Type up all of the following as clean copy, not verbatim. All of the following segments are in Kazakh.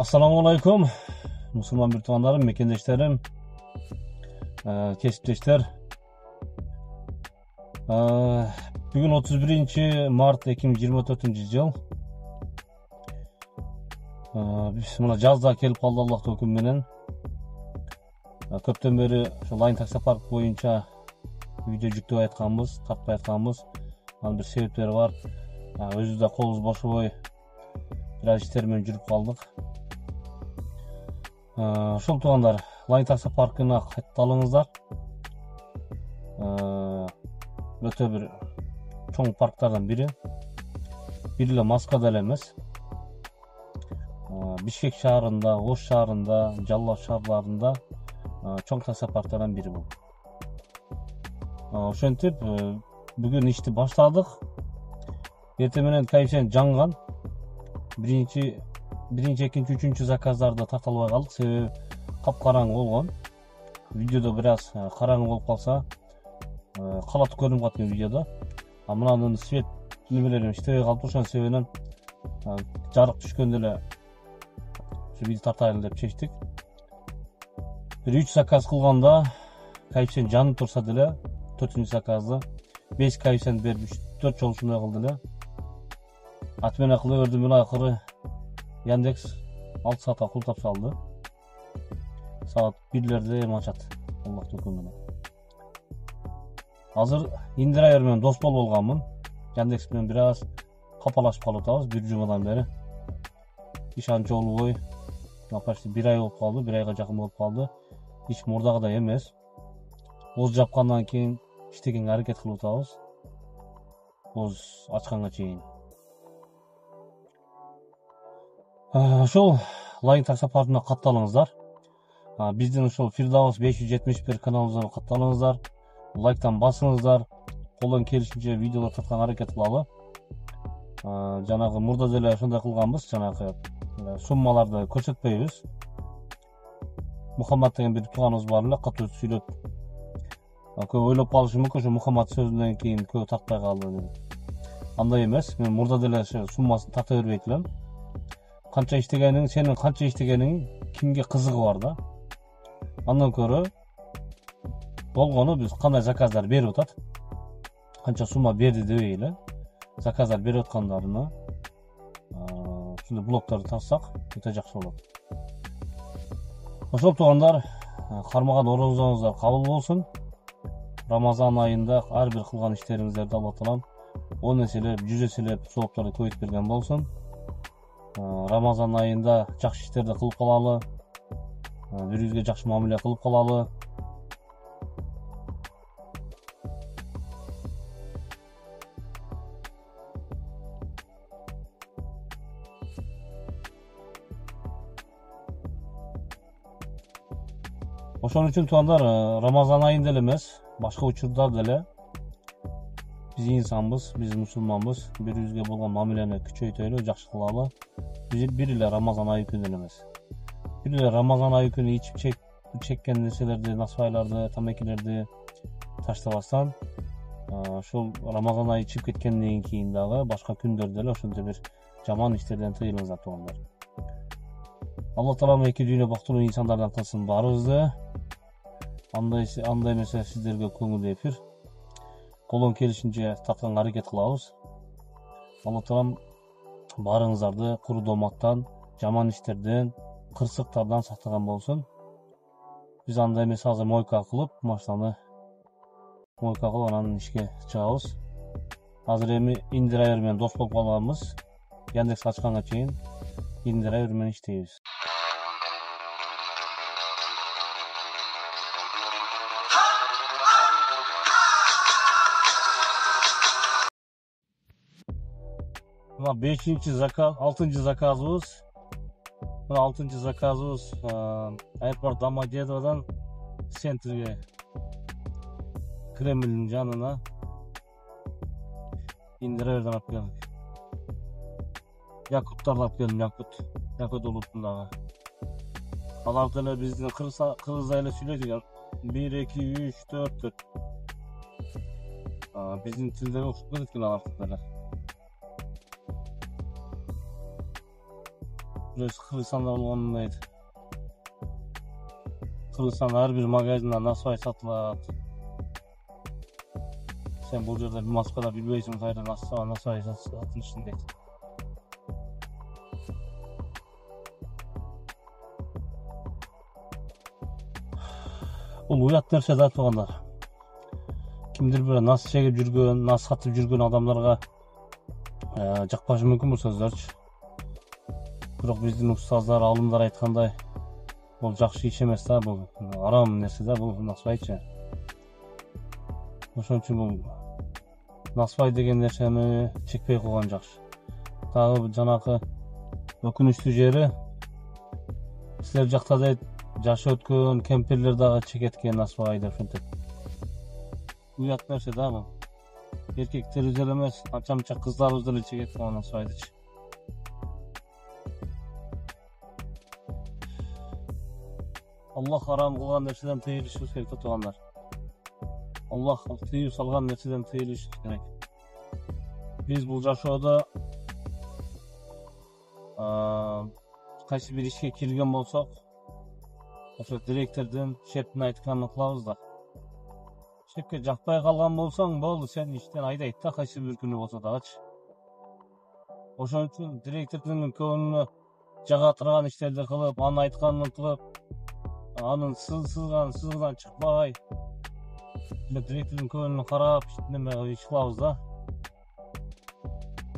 Assalamu alaikum. Musulman bir tuğanlarım, mekendeşlerim, kesipteşler. Bugün 31 Mart 2024 yıl. Biz mına жазда kelip kaldı Allah töküm menen. Köpten beri şu Line Taxi Park boyunca video жүктөп атканбыз, тартпай атканбыз. Анын бир себептери бар. Өзүбүз да колубуз бошобой бираз иштер менен жүрүп калдык. Ошол туугандар, Line Taxi Park'ына катталыңыздар. Өтө бир чоң парктардан бири. Бир эле Москвада эле эмес. Бишкек шаарында, Ош шаарында, Жалал шаарларында чоң такси парктардан бири бул. Ошентип бүгүн ишти баштадык. Эртең менен коэффициент жанган. Биринчи, экинчи, үчүнчү заказдарды тарта албай калдык, себеби капкараңгы болгон. Видеодо бир аз караңгы болуп калса, калат көрүнүп калат видеодо. Мынанын свет немелери иштебей калып ошонун себебинен жарык түшкөндө эле ушу видео тартайлы деп чечтик. Бир 3 заказ кылганда коэффициент жанып турса деле 4-чү заказды 5 коэффициент берип 4 жолу ушундай кылды эле. Атмена кылып бердим, мына акыры Яндекс 6 саатка култап салды. Саат 1-лерде эми ачат. Аллах төкүмүнө. Азыр Индирайыр менен дос болуп алганмын. Яндекс менен бир аз капалашып калып атабыз 1 жумадан бери. Иш анча болбой, почти 1 ай болуп калды, 1 айга жакын болуп калды. Иш мурдагыдай эмес. Оз жапкандан кийин иштегенге аракет кылып атабыз. Оз ачканга чейин. Ошол Line Taxi Park'ына катталыңыздар. Биздин ошол Firdaus 571 каналыбызга катталыңыздар. Лайктан басыңыздар. Колдон келишинче видеолор тартканга аракет кылалы. Жанагы мурда деле ошондой кылганбыз, жанагы суммаларды көрсөтпөйбүз. Мухаммад деген бир тууганыбыз бар эле, катуу сүйлөп. Көп ойлоп калышы мүмкүн, ошо Мухаммад сөзүнөн кийин көп тартпай калды деп. Андай эмес, мен мурда деле суммасын тарта бербейт элем. Канча иштегениң, сенин канча иштегениң кимге кызыгы бар да. Андан көрө болгону биз кандай заказдар берип атат, канча сумма берди дебей эле заказдар берип аткандарына ушундай блогдорду тассак өтө жакшы болот. Ошол туугандар, кармаган орозоңуздар кабыл болсун. Рамазан айында ар бир кылган иштериңиздерди Алла таалам 10 эселеп, 100 эселеп сооптарды көбөйтүп берген болсун. Рамазан айында жакшы иштерди кылып калалы, бирибизге жакшы мамиле кылып калалы. Ошон үчүн туугандар, Рамазан айында эле эмес, башка учурда деле биз инсанбыз, биз мусулманбыз, бирибизге болгон мамилени күчөйтөлү, жакшы кылалы. Биз бир эле Рамазан айы күнү эмес. Бир эле Рамазан айы күнү ичип чеккен нерселерди, насвайларды, тамекилерди таштабастан, ошол Рамазан айы чыгып кеткенден кийин дагы башка күндөрдө эле ошондой бир жаман иштерден тыйылыңыздар туугандар. Алла таалам эки дүйнө бактылуу инсандардан кылсын баарыбызды. Андай эмесе сиздерге көңүлдүү эфир. Колдон келишинче тартканга аракет кылабыз. Алла таалам баарыңыздарды куру доматтан, жаман иштерден, кырсыктардан сактаган болсун. Биз андай эмесе азыр мойка кылып, машинаны мойка кылып анан ишке чыгабыз. Азыр эми Индирайыр менен дос болуп калганбыз. Яндекс ачканга чейин Индирайыр менен иштейбиз. Мына 5-чи заказ, 6-чы заказыбыз. Мына 6-чы заказыбыз аэропорт Домодедовдон центрге, Кремльдин жанына Индирайырдан алып келдик. Якуттардан алып келдим, Якут улутундагы. Алар деле биздин кыргыздай эле сүйлөйт экен. 1, 2, 3, 4 деп. Биздин тилдерге окшоп кетет экен алар деле. Burası Kırgızistan'da olganındaydı. Kırgızistan'da her bir magazinde nasvay satıladi. Sen bu жерде Moskvada bilbeysiň kayra nasvay satılışын deydi. Bul uyat nerse da tuğanlar. Kimdir bir nas çekip жүргөн, nas satıp жүргөн adamlarga жакпашы мүмкүн бул сөздөрчү. Бирок биздин устаздар, алымдар айткандай, бул жакшы иш эмес да, бул арам нерсе да, бул насвайчы. Ошон үчүн бул насвай деген нерсени чекпей койгон жакшы. Дагы жанакы өкүнүчтүү жери, силер жакта дейт, жашы өткөн кемпирлер дагы чекет экен насвай деп ушинтип. Уят нерсе да бул. Erkekler özel emez, ança kızlar özel çekет ona saydıç. Allah haram kılgan nerseden tıyılışımız gerek tutuğanlar. Allah tıyı salgan nerseden tıyılışımız gerek. Biz bu jaşoda kaysi bir işe kirgen bolsak, oşo direktordan şeptin aytkanını kılabız da. Şepke jakpay kalgan bolsaň boldu, sen işten aýdayt da kaysi bir günü bolsa dagıç. Oşon üçin direktordyň köňüne jagatyrgan işlerdi kılıp, аны aytkanyny kılıp, anın sızgan çıkpay. Direktordyň köňüne karap, neme iş kılabız da.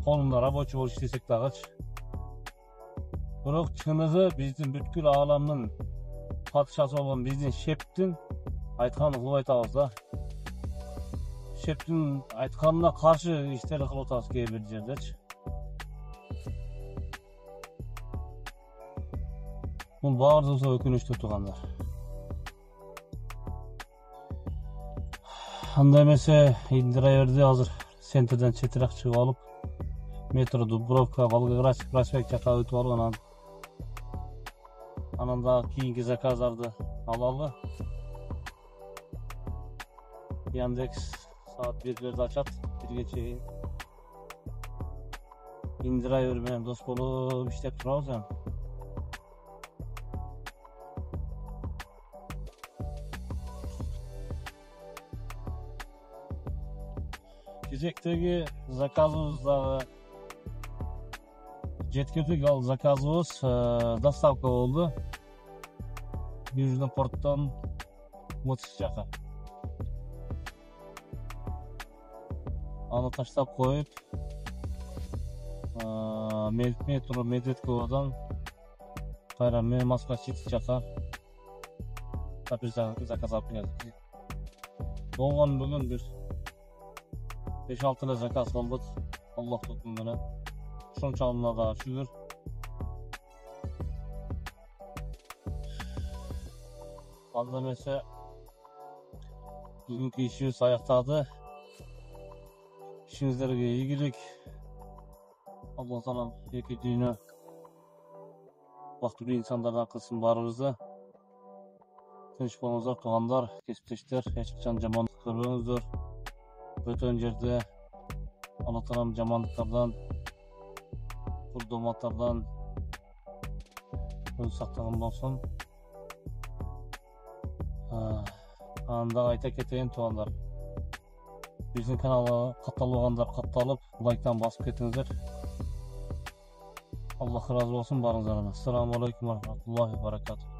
Kolunda рабочий bolup işlesek dagıç. Birok çynygy bizdin бүткүл alamyň padşasy bolan bizdin şeptin aytkanyny kılıp aytabız da. Şeptin aytkanına karşı işleri kılıp atabız bir жерdeçi. Bul baardysa ökünüçtүү tuğanlar. Anda emese indireberdi hazır sentrden çetirak çıkıp alıp metro Dubrovka, Volgograd prospekt jaka ötüp algan anan da kийинки zakazlardy alalı. Yandex saat 1'lerde açat, 1'ge çeyin. İndiraver menen dos bolup işlep turabız hem. Кезектеги заказыбыз дагы жеткирдик, ал заказыбыз доставка болду. Южный порттон Мутс жака. Аны таштап коюп, метро Медведковадан кайра Москва Сити жака бир заказ алып келдик. Болгон бүгүн бир 5-6 эле заказ болдук. Аллахтын өкүмү менен. Ошончалыгына да шүгүр. Анда эмесе бүгүнкү ишибиз аяктады. İşinizlerge iyilik. Allah taala iki dünya baktırı insanlardan kılsın barınızda. Tinç bolunuzlar, tuğanlar, kesipteşler, hiçbir jamanlık görmеңizdер. Ötön jerde Allah taala jamanlıklardan, kurdomatlardan öz saklagan bolsun. Anda ayta keteyin tuğanlar. Bizim kanala katalogandar katalып, лайктан басып кетиңиздер. Аллах разы болсын барыңыздардан. Ассаламу алейкум ва рахматуллахи ва баракатух.